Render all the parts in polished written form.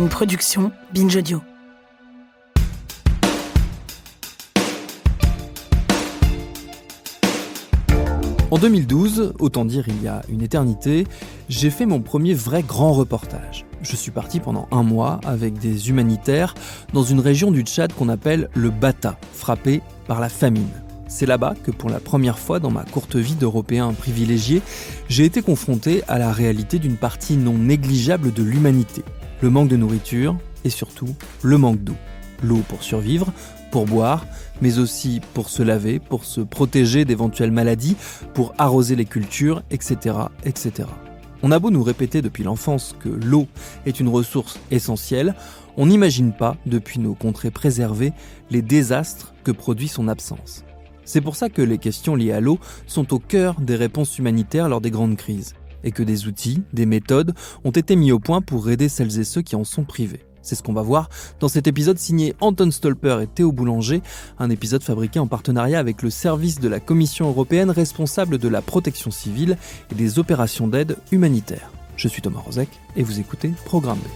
Une production Binge Audio. En 2012, autant dire il y a une éternité, j'ai fait mon premier vrai grand reportage. Je suis parti pendant 1 mois avec des humanitaires dans une région du Tchad qu'on appelle le Bata, frappée par la famine. C'est là-bas que pour la première fois dans ma courte vie d'Européen privilégié, j'ai été confronté à la réalité d'une partie non négligeable de l'humanité. Le manque de nourriture et surtout le manque d'eau. L'eau pour survivre, pour boire, mais aussi pour se laver, pour se protéger d'éventuelles maladies, pour arroser les cultures, etc., etc. On a beau nous répéter depuis l'enfance que l'eau est une ressource essentielle, on n'imagine pas, depuis nos contrées préservées, les désastres que produit son absence. C'est pour ça que les questions liées à l'eau sont au cœur des réponses humanitaires lors des grandes crises, et que des outils, des méthodes ont été mis au point pour aider celles et ceux qui en sont privés. C'est ce qu'on va voir dans cet épisode signé Anton Stolper et Théo Boulanger, un épisode fabriqué en partenariat avec le service de la Commission européenne responsable de la protection civile et des opérations d'aide humanitaire. Je suis Thomas Rozek et vous écoutez Programme B.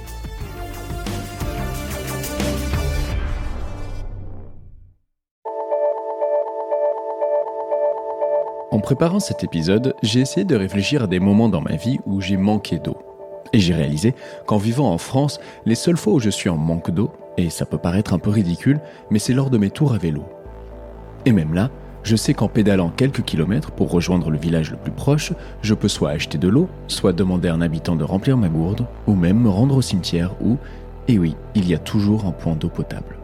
En préparant cet épisode, j'ai essayé de réfléchir à des moments dans ma vie où j'ai manqué d'eau. Et j'ai réalisé qu'en vivant en France, les seules fois où je suis en manque d'eau, et ça peut paraître un peu ridicule, mais c'est lors de mes tours à vélo. Et même là, je sais qu'en pédalant quelques kilomètres pour rejoindre le village le plus proche, je peux soit acheter de l'eau, soit demander à un habitant de remplir ma gourde, ou même me rendre au cimetière où, et oui, il y a toujours un point d'eau potable.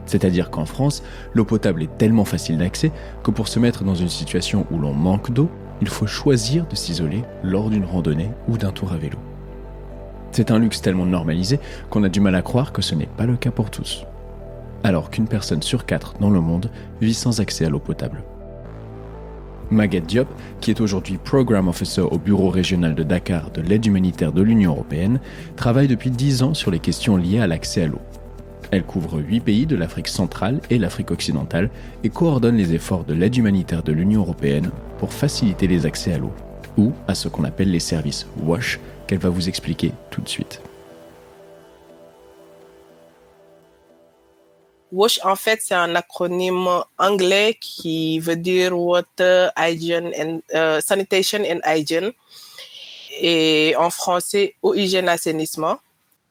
C'est-à-dire qu'en France, l'eau potable est tellement facile d'accès que pour se mettre dans une situation où l'on manque d'eau, il faut choisir de s'isoler lors d'une randonnée ou d'un tour à vélo. C'est un luxe tellement normalisé qu'on a du mal à croire que ce n'est pas le cas pour tous. Alors qu'une personne sur 4 dans le monde vit sans accès à l'eau potable. Maguette Diop, qui est aujourd'hui Program Officer au bureau régional de Dakar de l'aide humanitaire de l'Union européenne, travaille depuis 10 ans sur les questions liées à l'accès à l'eau. Elle couvre 8 pays de l'Afrique centrale et l'Afrique occidentale et coordonne les efforts de l'aide humanitaire de l'Union européenne pour faciliter les accès à l'eau, ou à ce qu'on appelle les services WASH, qu'elle va vous expliquer tout de suite. WASH, en fait, c'est un acronyme anglais qui veut dire Water, Hygiene and Sanitation and Hygiene. Et en français, eau, hygiène, assainissement.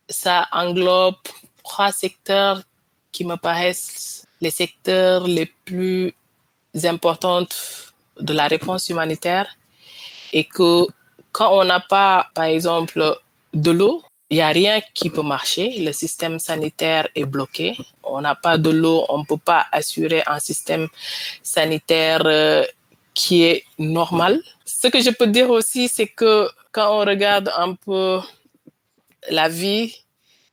Ça englobe 3 secteurs qui me paraissent les secteurs les plus importants de la réponse humanitaire. Et que quand on n'a pas, par exemple, de l'eau, il n'y a rien qui peut marcher. Le système sanitaire est bloqué. On n'a pas de l'eau, on ne peut pas assurer un système sanitaire qui est normal. Ce que je peux dire aussi, c'est que quand on regarde un peu la vie,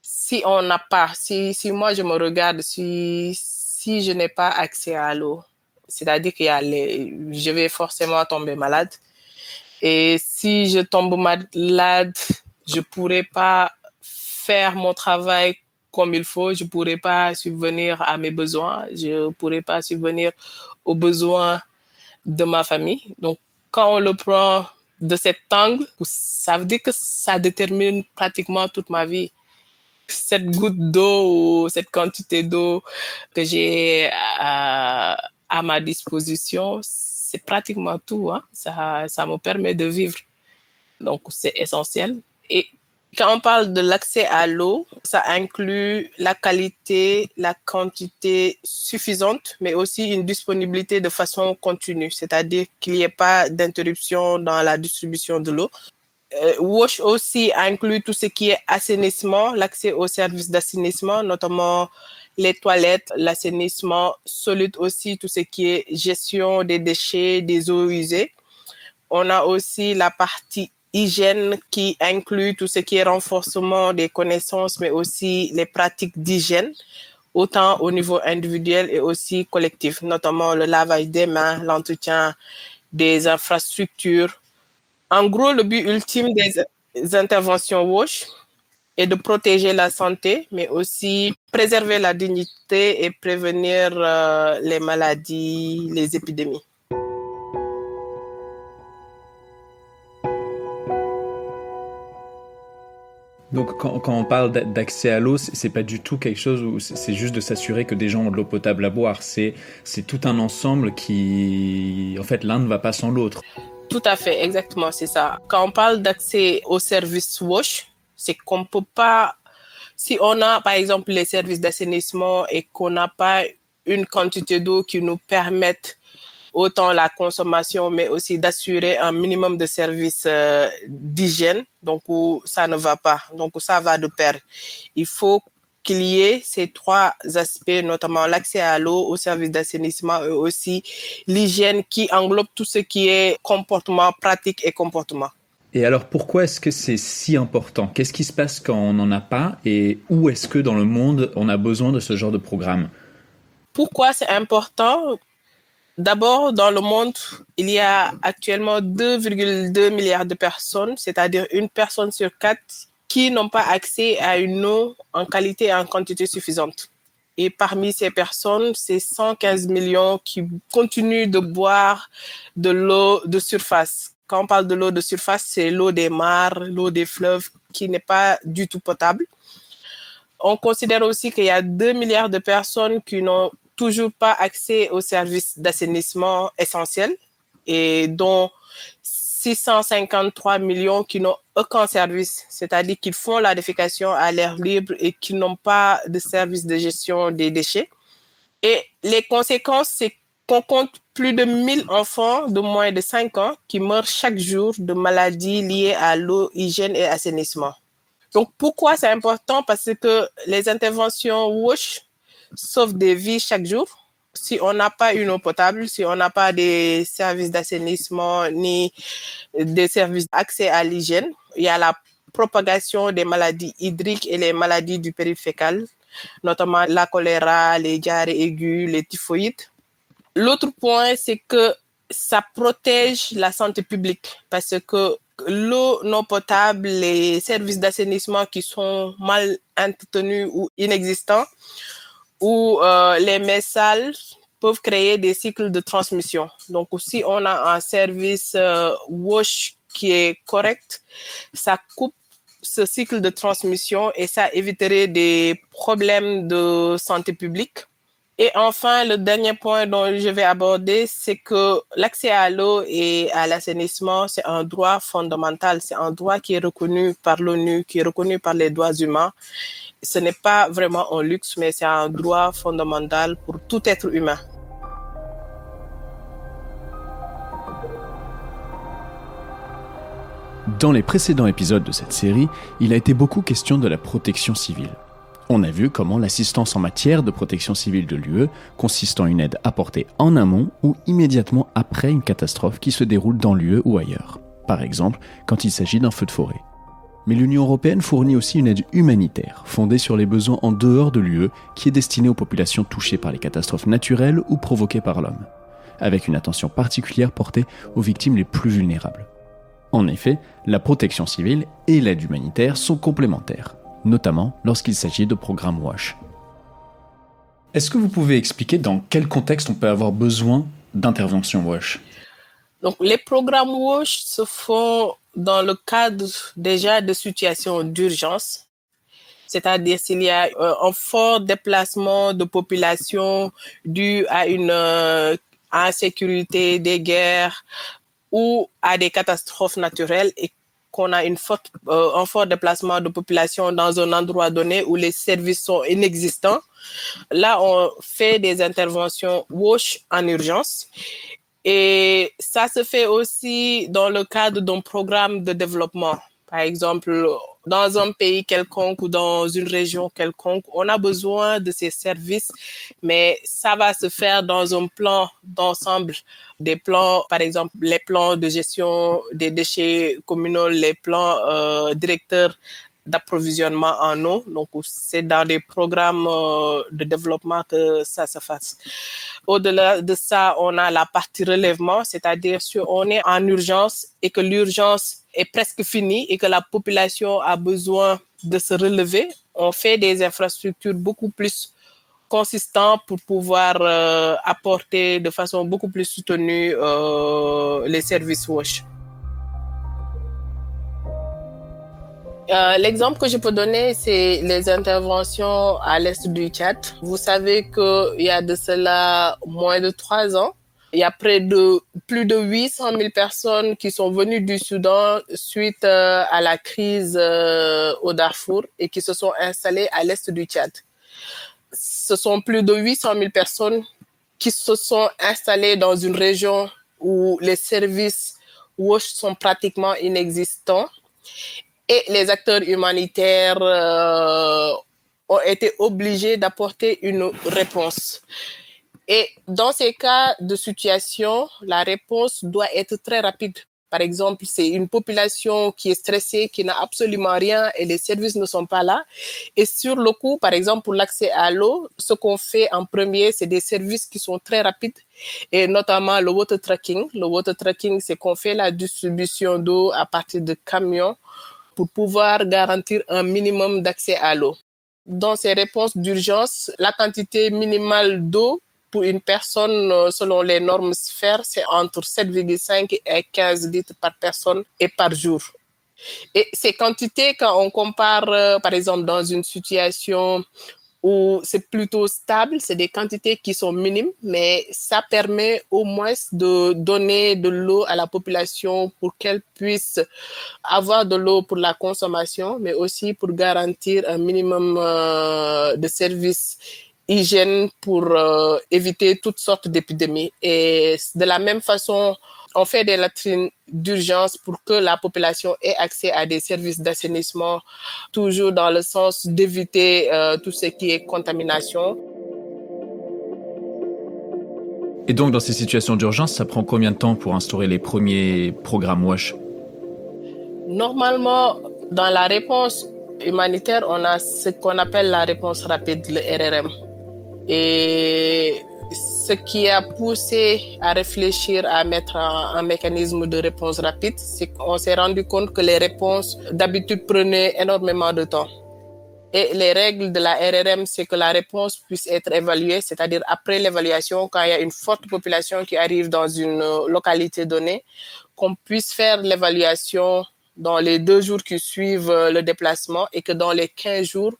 si on n'a pas, si moi je me regarde, si je n'ai pas accès à l'eau, c'est-à-dire je vais forcément tomber malade. Et si je tombe malade, je ne pourrai pas faire mon travail comme il faut, je ne pourrai pas subvenir à mes besoins, je ne pourrai pas subvenir aux besoins de ma famille. Donc, quand on le prend de cet angle, ça veut dire que ça détermine pratiquement toute ma vie. Cette goutte d'eau ou cette quantité d'eau que j'ai à ma disposition, c'est pratiquement tout. Ça me permet de vivre. Donc, c'est essentiel. Et quand on parle de l'accès à l'eau, ça inclut la qualité, la quantité suffisante, mais aussi une disponibilité de façon continue, c'est-à-dire qu'il n'y ait pas d'interruption dans la distribution de l'eau. WASH aussi inclut tout ce qui est assainissement, l'accès aux services d'assainissement, notamment les toilettes, l'assainissement solide aussi, tout ce qui est gestion des déchets, des eaux usées. On a aussi la partie hygiène qui inclut tout ce qui est renforcement des connaissances, mais aussi les pratiques d'hygiène, autant au niveau individuel et aussi collectif, notamment le lavage des mains, l'entretien des infrastructures. En gros, le but ultime des interventions WASH est de protéger la santé, mais aussi préserver la dignité et prévenir les maladies, les épidémies. Donc quand on parle d'accès à l'eau, c'est pas du tout quelque chose où c'est juste de s'assurer que des gens ont de l'eau potable à boire. C'est tout un ensemble qui, en fait, l'un ne va pas sans l'autre. Tout à fait, exactement, c'est ça. Quand on parle d'accès aux services WASH, c'est qu'on peut pas, si on a par exemple les services d'assainissement et qu'on n'a pas une quantité d'eau qui nous permette autant la consommation, mais aussi d'assurer un minimum de services d'hygiène. Donc, ça ne va pas. Donc, ça va de pair. Il faut qu'il y ait ces trois aspects, notamment l'accès à l'eau, aux services d'assainissement et aussi l'hygiène qui englobe tout ce qui est comportement, pratique et comportement. Et alors, pourquoi est-ce que c'est si important ? Qu'est-ce qui se passe quand on n'en a pas et où est-ce que dans le monde, on a besoin de ce genre de programme ? Pourquoi c'est important ? D'abord, dans le monde, il y a actuellement 2,2 milliards de personnes, c'est-à-dire une personne sur 4 qui n'ont pas accès à une eau en qualité et en quantité suffisante. Et parmi ces personnes, c'est 115 millions qui continuent de boire de l'eau de surface. Quand on parle de l'eau de surface, c'est l'eau des mares, l'eau des fleuves qui n'est pas du tout potable. On considère aussi qu'il y a 2 milliards de personnes qui n'ont toujours pas accès aux services d'assainissement essentiels et dont 653 millions qui n'ont aucun service, c'est-à-dire qu'ils font la défécation à l'air libre et qui n'ont pas de service de gestion des déchets. Et les conséquences, c'est qu'on compte plus de 1000 enfants de moins de 5 ans qui meurent chaque jour de maladies liées à l'eau, hygiène et assainissement. Donc, pourquoi c'est important? Parce que les interventions WASH sauvent des vies chaque jour. Si on n'a pas une eau potable, si on n'a pas des services d'assainissement ni des services d'accès à l'hygiène, il y a la propagation des maladies hydriques et les maladies du périfécal, notamment la choléra, les diarrhées aiguës, les typhoïdes. L'autre point, c'est que ça protège la santé publique parce que l'eau non potable, les services d'assainissement qui sont mal entretenus ou inexistants, ou les mets sales peuvent créer des cycles de transmission. Donc, si on a un service WASH qui est correct, ça coupe ce cycle de transmission et ça éviterait des problèmes de santé publique. Et enfin, le dernier point dont je vais aborder, c'est que l'accès à l'eau et à l'assainissement, c'est un droit fondamental. C'est un droit qui est reconnu par l'ONU, qui est reconnu par les droits humains. Ce n'est pas vraiment un luxe, mais c'est un droit fondamental pour tout être humain. Dans les précédents épisodes de cette série, il a été beaucoup question de la protection civile. On a vu comment l'assistance en matière de protection civile de l'UE consiste en une aide apportée en amont ou immédiatement après une catastrophe qui se déroule dans l'UE ou ailleurs. Par exemple, quand il s'agit d'un feu de forêt. Mais l'Union européenne fournit aussi une aide humanitaire, fondée sur les besoins en dehors de l'UE, qui est destinée aux populations touchées par les catastrophes naturelles ou provoquées par l'homme, avec une attention particulière portée aux victimes les plus vulnérables. En effet, la protection civile et l'aide humanitaire sont complémentaires, notamment lorsqu'il s'agit de programmes WASH. Est-ce que vous pouvez expliquer dans quel contexte on peut avoir besoin d'intervention WASH ? Donc, les programmes WASH se font dans le cadre déjà de situations d'urgence, c'est-à-dire s'il y a un fort déplacement de population dû à une insécurité, des guerres ou à des catastrophes naturelles et qu'on a un fort déplacement de population dans un endroit donné où les services sont inexistants. Là, on fait des interventions WASH en urgence. Et ça se fait aussi dans le cadre d'un programme de développement. Par exemple, dans un pays quelconque ou dans une région quelconque, on a besoin de ces services, mais ça va se faire dans un plan d'ensemble. Des plans, par exemple, les plans de gestion des déchets communaux, les plans directeurs d'approvisionnement en eau. Donc, c'est dans des programmes de développement que ça se fasse. Au-delà de ça, on a la partie relèvement, c'est-à-dire si on est en urgence et que l'urgence est presque finie et que la population a besoin de se relever, on fait des infrastructures beaucoup plus consistantes pour pouvoir apporter de façon beaucoup plus soutenue les services WASH. L'exemple que je peux donner, c'est les interventions à l'est du Tchad. Vous savez qu'il y a de cela moins de 3 ans, il y a plus de 800 000 personnes qui sont venues du Soudan suite à la crise au Darfour et qui se sont installées à l'est du Tchad. Ce sont plus de 800 000 personnes qui se sont installées dans une région où les services WASH sont pratiquement inexistants. Et les acteurs humanitaires ont été obligés d'apporter une réponse. Et dans ces cas de situation, la réponse doit être très rapide. Par exemple, c'est une population qui est stressée, qui n'a absolument rien et les services ne sont pas là. Et sur le coup, par exemple, pour l'accès à l'eau, ce qu'on fait en premier, c'est des services qui sont très rapides et notamment le water tracking. Le water tracking, c'est qu'on fait la distribution d'eau à partir de camions pour pouvoir garantir un minimum d'accès à l'eau. Dans ces réponses d'urgence, la quantité minimale d'eau pour une personne, selon les normes SPHER, c'est entre 7,5 et 15 litres par personne et par jour. Et ces quantités, quand on compare, par exemple, dans une situation où c'est plutôt stable, c'est des quantités qui sont minimes, mais ça permet au moins de donner de l'eau à la population pour qu'elle puisse avoir de l'eau pour la consommation, mais aussi pour garantir un minimum de services hygiène pour éviter toutes sortes d'épidémies. Et de la même façon, on fait des latrines d'urgence pour que la population ait accès à des services d'assainissement, toujours dans le sens d'éviter tout ce qui est contamination. Et donc, dans ces situations d'urgence, ça prend combien de temps pour instaurer les premiers programmes WASH ? Normalement, dans la réponse humanitaire, on a ce qu'on appelle la réponse rapide, le RRM. Et ce qui a poussé à réfléchir à mettre un mécanisme de réponse rapide, c'est qu'on s'est rendu compte que les réponses d'habitude prenaient énormément de temps. Et les règles de la RRM, c'est que la réponse puisse être évaluée, c'est-à-dire après l'évaluation, quand il y a une forte population qui arrive dans une localité donnée, qu'on puisse faire l'évaluation dans les 2 jours qui suivent le déplacement et que dans les 15 jours,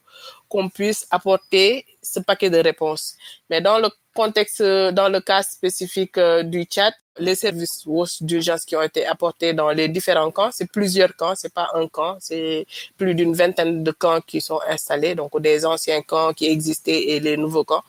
qu'on puisse apporter ce paquet de réponses. Mais dans le cas spécifique du Tchad, les services d'urgence qui ont été apportés dans les différents camps, c'est plusieurs camps, c'est pas un camp, c'est plus d'une vingtaine de camps qui sont installés, donc des anciens camps qui existaient et les nouveaux camps.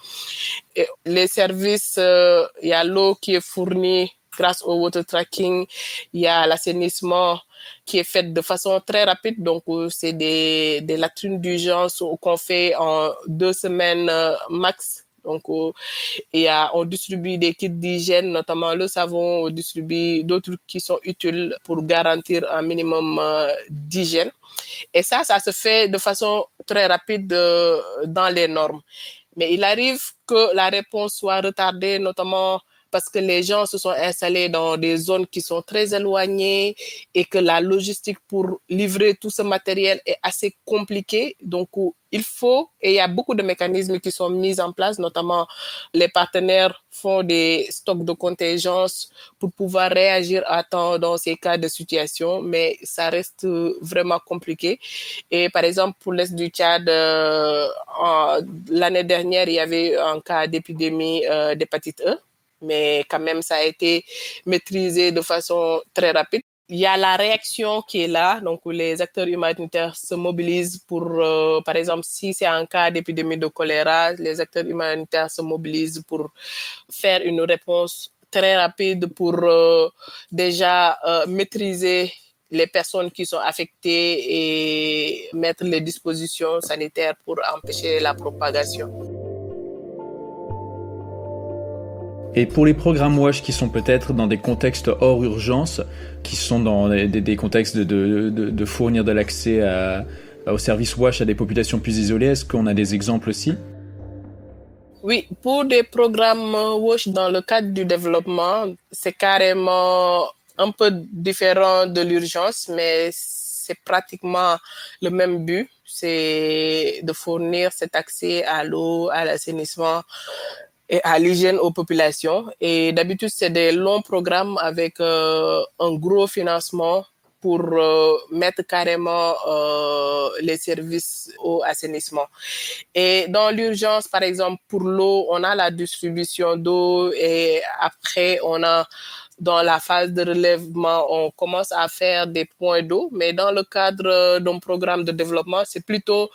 Et les services, il y a l'eau qui est fournie grâce au water tracking, il y a l'assainissement qui est fait de façon très rapide. Donc, c'est des latrines d'urgence qu'on fait en 2 semaines max. Donc, on distribue des kits d'hygiène, notamment le savon, on distribue d'autres qui sont utiles pour garantir un minimum d'hygiène. Et ça se fait de façon très rapide dans les normes. Mais il arrive que la réponse soit retardée, notamment parce que les gens se sont installés dans des zones qui sont très éloignées et que la logistique pour livrer tout ce matériel est assez compliquée. Donc, il y a beaucoup de mécanismes qui sont mis en place, notamment les partenaires font des stocks de contingence pour pouvoir réagir à temps dans ces cas de situation, mais ça reste vraiment compliqué. Et par exemple, pour l'Est du Tchad, l'année dernière, il y avait un cas d'épidémie d'hépatite E. Mais quand même, ça a été maîtrisé de façon très rapide. Il y a la réaction qui est là, donc les acteurs humanitaires se mobilisent pour, par exemple, si c'est un cas d'épidémie de choléra, les acteurs humanitaires se mobilisent pour faire une réponse très rapide pour déjà maîtriser les personnes qui sont affectées et mettre les dispositions sanitaires pour empêcher la propagation. Et pour les programmes WASH qui sont peut-être dans des contextes hors urgence, qui sont dans des contextes de fournir de l'accès aux services WASH à des populations plus isolées, est-ce qu'on a des exemples aussi ? Oui, pour des programmes WASH dans le cadre du développement, c'est carrément un peu différent de l'urgence, mais c'est pratiquement le même but, c'est de fournir cet accès à l'eau, à l'assainissement et à l'hygiène aux populations. Et d'habitude, c'est des longs programmes avec un gros financement pour mettre carrément les services au assainissement. Et dans l'urgence, par exemple, pour l'eau, on a la distribution d'eau et après, on a dans la phase de relèvement, on commence à faire des points d'eau, mais dans le cadre d'un programme de développement, c'est plutôt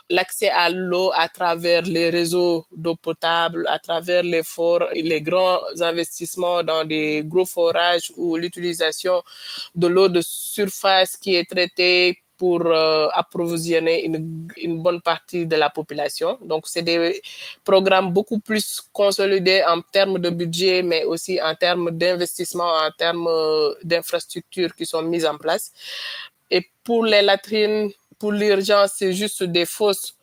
l'accès à l'eau à travers les réseaux d'eau potable, à travers les forts, les grands investissements dans des gros forages ou l'utilisation de l'eau de surface qui est traitée pour approvisionner une bonne partie de la population. Donc, c'est des programmes beaucoup plus consolidés en termes de budget, mais aussi en termes d'investissement, en termes d'infrastructures qui sont mises en place. Et pour les latrines, pour l'urgence, c'est juste des fosses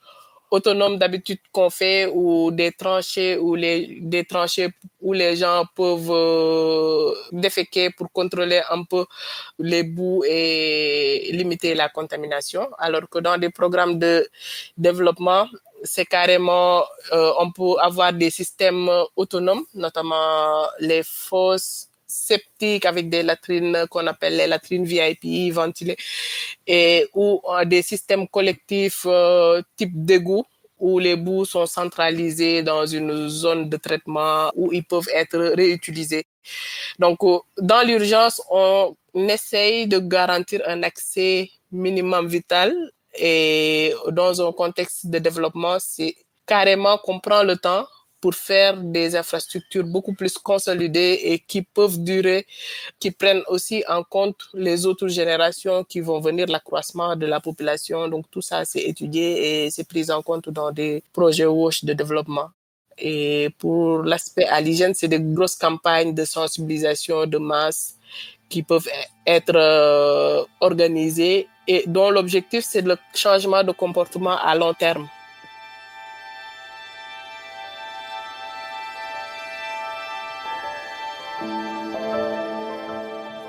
autonomes d'habitude qu'on fait ou des tranchées où les gens peuvent déféquer pour contrôler un peu les boues et limiter la contamination. Alors que dans des programmes de développement, c'est carrément, on peut avoir des systèmes autonomes, notamment les fosses septiques avec des latrines qu'on appelle les latrines VIP ventilées ou des systèmes collectifs type d'égout où les boues sont centralisées dans une zone de traitement où ils peuvent être réutilisés. Donc, dans l'urgence, on essaye de garantir un accès minimum vital et dans un contexte de développement, c'est carrément qu'on prend le temps pour faire des infrastructures beaucoup plus consolidées et qui peuvent durer, qui prennent aussi en compte les autres générations qui vont venir, l'accroissement de la population. Donc tout ça, c'est étudié et c'est pris en compte dans des projets WASH de développement. Et pour l'aspect à l'hygiène, c'est des grosses campagnes de sensibilisation de masse qui peuvent être organisées et dont l'objectif, c'est le changement de comportement à long terme.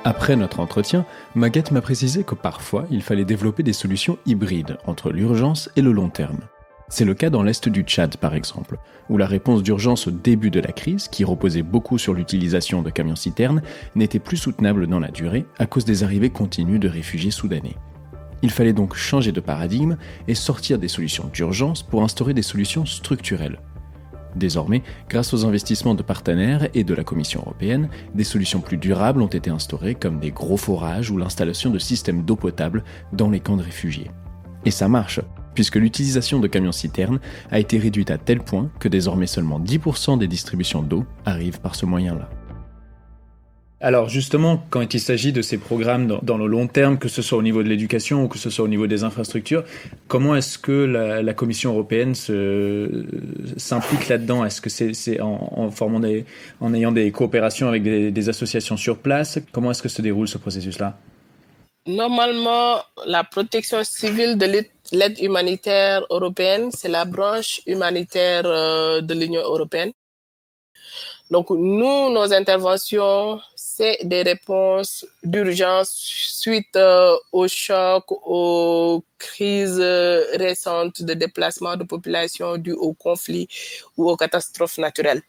Après notre entretien, Maguette m'a précisé que parfois, il fallait développer des solutions hybrides entre l'urgence et le long terme. C'est le cas dans l'est du Tchad, par exemple, où la réponse d'urgence au début de la crise, qui reposait beaucoup sur l'utilisation de camions-citernes, n'était plus soutenable dans la durée à cause des arrivées continues de réfugiés soudanais. Il fallait donc changer de paradigme et sortir des solutions d'urgence pour instaurer des solutions structurelles. Désormais, grâce aux investissements de partenaires et de la Commission européenne, des solutions plus durables ont été instaurées comme des gros forages ou l'installation de systèmes d'eau potable dans les camps de réfugiés. Et ça marche, puisque l'utilisation de camions-citernes a été réduite à tel point que désormais seulement 10% des distributions d'eau arrivent par ce moyen-là. Alors justement, quand il s'agit de ces programmes dans le long terme, que ce soit au niveau de l'éducation ou que ce soit au niveau des infrastructures, comment est-ce que la Commission européenne s'implique là-dedans ? Est-ce que c'est en ayant des coopérations avec des associations sur place ? Comment est-ce que se déroule ce processus-là ? Normalement, la protection civile de l'aide humanitaire européenne, c'est la branche humanitaire de l'Union européenne. Donc, nous, nos interventions, c'est des réponses d'urgence suite aux chocs, aux crises récentes de déplacement de population dues aux conflits ou aux catastrophes naturelles.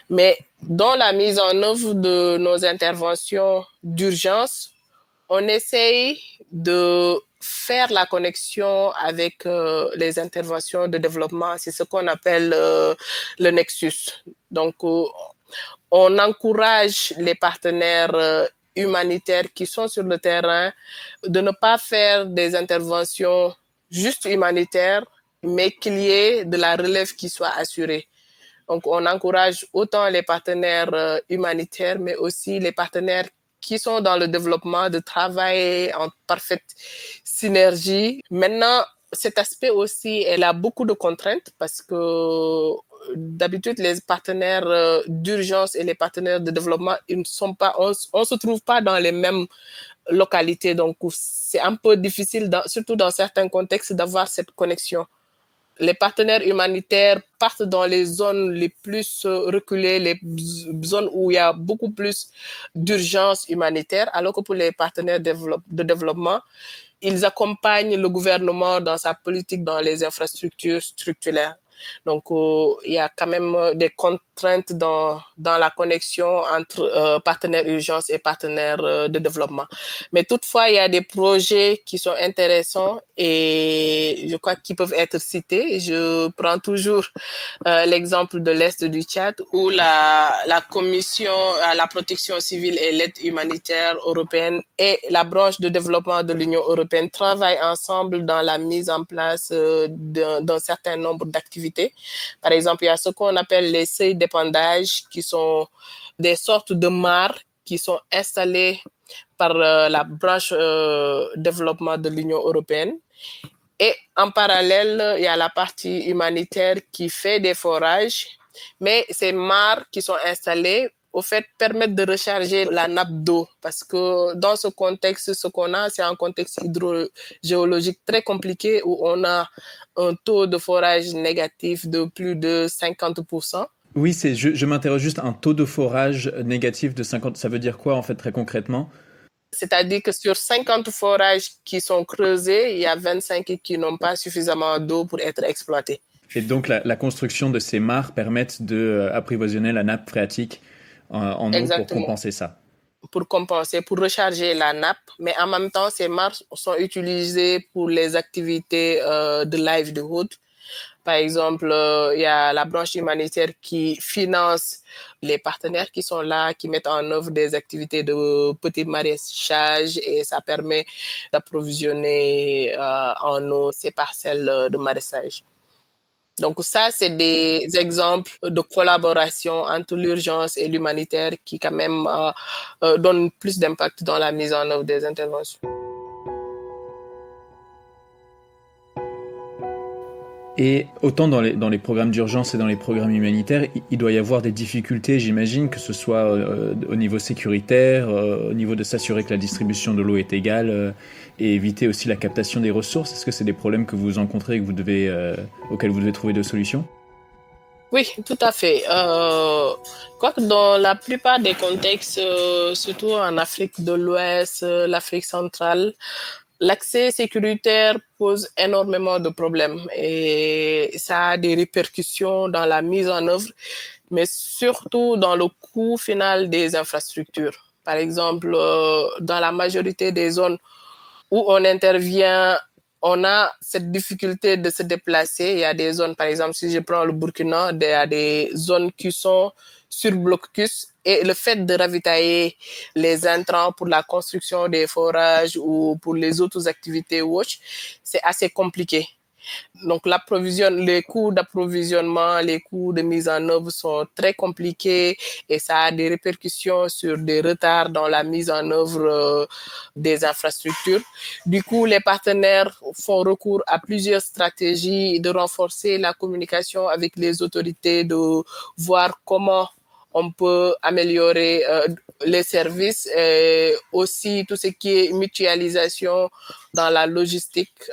Mais dans la mise en œuvre de nos interventions d'urgence, on essaye de faire la connexion avec les interventions de développement. C'est ce qu'on appelle le nexus. Donc, on encourage les partenaires humanitaires qui sont sur le terrain de ne pas faire des interventions juste humanitaires, mais qu'il y ait de la relève qui soit assurée. Donc, on encourage autant les partenaires humanitaires, mais aussi les partenaires qui sont dans le développement de travailler en parfaite synergie. Maintenant, cet aspect aussi, elle a beaucoup de contraintes parce que d'habitude, les partenaires d'urgence et les partenaires de développement, ils ne sont pas, on se trouve pas dans les mêmes localités. Donc, c'est un peu difficile, surtout dans certains contextes, d'avoir cette connexion. Les partenaires humanitaires partent dans les zones les plus reculées, les zones où il y a beaucoup plus d'urgence humanitaire, alors que pour les partenaires de développement, ils accompagnent le gouvernement dans sa politique dans les infrastructures structurelles. Donc, il y a quand même des contraintes contraintes dans la connexion entre partenaires urgence et partenaires de développement. Mais toutefois, il y a des projets qui sont intéressants et je crois qu'ils peuvent être cités. Je prends toujours l'exemple de l'Est du Tchad où la Commission à la protection civile et l'aide humanitaire européenne et la branche de développement de l'Union européenne travaillent ensemble dans la mise en place d'un certain nombre d'activités. Par exemple, il y a ce qu'on appelle les seuils d'épandage qui sont des sortes de mares qui sont installées par la branche développement de l'Union européenne. Et en parallèle, il y a la partie humanitaire qui fait des forages, mais ces mares qui sont installées, au fait, permettent de recharger la nappe d'eau. Parce que dans ce contexte, ce qu'on a, c'est un contexte hydrogéologique très compliqué où on a un taux de forage négatif de plus de 50%. Oui, je m'interroge juste, un taux de forage négatif de 50, ça veut dire quoi en fait très concrètement? C'est-à-dire que sur 50 forages qui sont creusés, il y a 25 qui n'ont pas suffisamment d'eau pour être exploités. Et donc la construction de ces mares permet d'apprivoisiner la nappe phréatique en eau pour compenser ça. Pour compenser, pour recharger la nappe, mais en même temps, ces mares sont utilisées pour les activités de livelihood. Par exemple, il y a la branche humanitaire qui finance les partenaires qui sont là, qui mettent en œuvre des activités de petit maraîchage et ça permet d'approvisionner en eau ces parcelles de maraîchage. Donc ça, c'est des exemples de collaboration entre l'urgence et l'humanitaire qui quand même donnent plus d'impact dans la mise en œuvre des interventions. Et autant dans les programmes d'urgence et dans les programmes humanitaires, il doit y avoir des difficultés, j'imagine, que ce soit au niveau sécuritaire, au niveau de s'assurer que la distribution de l'eau est égale et éviter aussi la captation des ressources. Est-ce que c'est des problèmes que vous rencontrez et auxquels vous devez trouver des solutions? Oui, tout à fait. Quoique dans la plupart des contextes, surtout en Afrique de l'Ouest, l'Afrique centrale, l'accès sécuritaire pose énormément de problèmes et ça a des répercussions dans la mise en œuvre, mais surtout dans le coût final des infrastructures. Par exemple, dans la majorité des zones où on intervient, on a cette difficulté de se déplacer. Il y a des zones, par exemple, si je prends le Burkina, il y a des zones qui sont sur blocus et le fait de ravitailler les intrants pour la construction des forages ou pour les autres activités c'est assez compliqué. Donc les coûts d'approvisionnement, les coûts de mise en œuvre sont très compliqués et ça a des répercussions sur des retards dans la mise en œuvre des infrastructures. Du coup, les partenaires font recours à plusieurs stratégies de renforcer la communication avec les autorités, de voir comment on peut améliorer les services et aussi tout ce qui est mutualisation dans la logistique,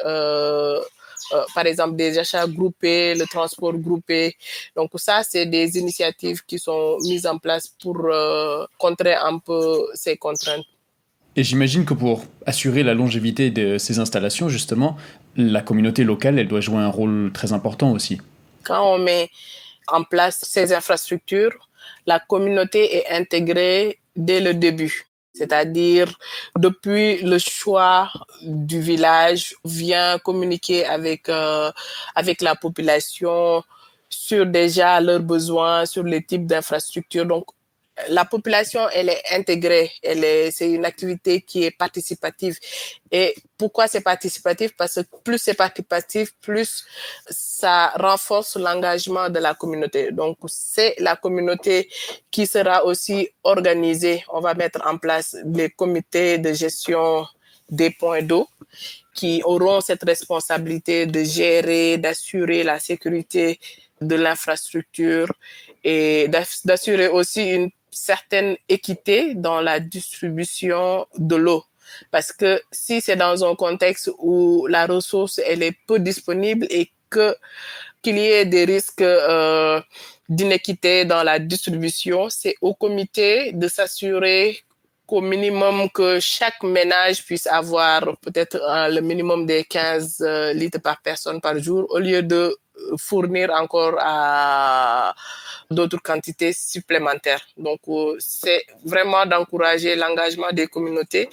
par exemple des achats groupés, le transport groupé. Donc ça, c'est des initiatives qui sont mises en place pour contrer un peu ces contraintes. Et j'imagine que pour assurer la longévité de ces installations, justement, la communauté locale, elle doit jouer un rôle très important aussi. Quand on met en place ces infrastructures, la communauté est intégrée dès le début. C'est-à-dire, depuis le choix du village, vient communiquer avec la population sur déjà leurs besoins, sur les types d'infrastructures. Donc, la population, elle est intégrée. C'est une activité qui est participative. Et pourquoi c'est participatif? Parce que plus c'est participatif, plus ça renforce l'engagement de la communauté. Donc, c'est la communauté qui sera aussi organisée. On va mettre en place des comités de gestion des points d'eau qui auront cette responsabilité de gérer, d'assurer la sécurité de l'infrastructure et d'assurer aussi une certaine équité dans la distribution de l'eau. Parce que si c'est dans un contexte où la ressource elle est peu disponible et qu'il y ait des risques d'inéquité dans la distribution, c'est au comité de s'assurer qu'au minimum que chaque ménage puisse avoir peut-être le minimum des 15 litres par personne par jour au lieu de fournir encore à d'autres quantités supplémentaires. Donc, c'est vraiment d'encourager l'engagement des communautés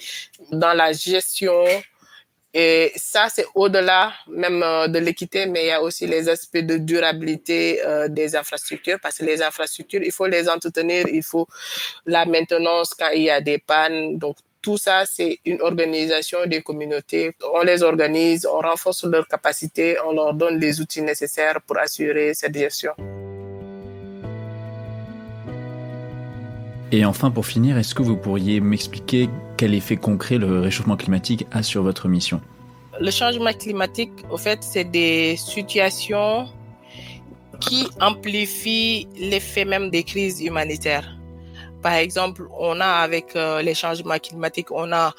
dans la gestion. Et ça, c'est au-delà même de l'équité, mais il y a aussi les aspects de durabilité des infrastructures, parce que les infrastructures, il faut les entretenir, il faut la maintenance quand il y a des pannes. Donc, tout ça, c'est une organisation des communautés. On les organise, on renforce leurs capacités, on leur donne les outils nécessaires pour assurer cette gestion. Et enfin, pour finir, est-ce que vous pourriez m'expliquer quel effet concret le réchauffement climatique a sur votre mission ? Le changement climatique, au fait, c'est des situations qui amplifient l'effet même des crises humanitaires. Par exemple, on a avec les changements climatiques, on a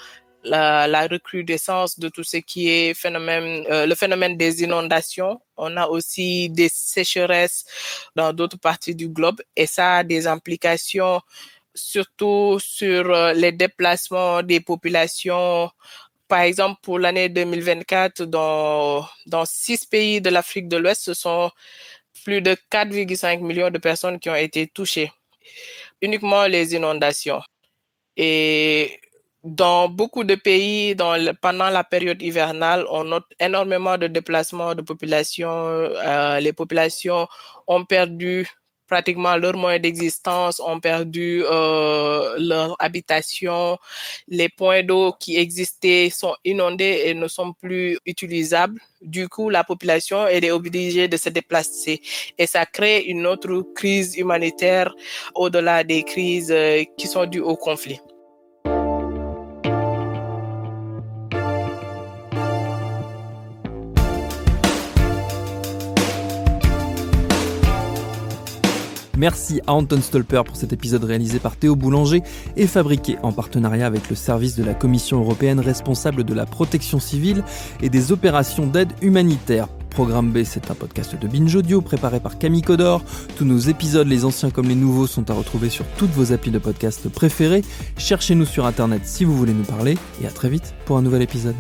la recrudescence de tout ce qui est le phénomène des inondations. On a aussi des sécheresses dans d'autres parties du globe et ça a des implications surtout sur les déplacements des populations. Par exemple, pour l'année 2024, dans 6 pays de l'Afrique de l'Ouest, ce sont plus de 4,5 millions de personnes qui ont été touchées. Uniquement les inondations. Et dans beaucoup de pays, pendant la période hivernale, on note énormément de déplacements de population. Les populations ont perdu pratiquement leur moyen d'existence, ont perdu leur habitation. Les points d'eau qui existaient sont inondés et ne sont plus utilisables. Du coup, la population est obligée de se déplacer. Et ça crée une autre crise humanitaire au-delà des crises qui sont dues au conflit. Merci à Anton Stolper pour cet épisode réalisé par Théo Boulanger et fabriqué en partenariat avec le service de la Commission européenne responsable de la protection civile et des opérations d'aide humanitaire. Programme B, c'est un podcast de Binge Audio préparé par Camille Codor. Tous nos épisodes, les anciens comme les nouveaux, sont à retrouver sur toutes vos applis de podcast préférés. Cherchez-nous sur Internet si vous voulez nous parler et à très vite pour un nouvel épisode.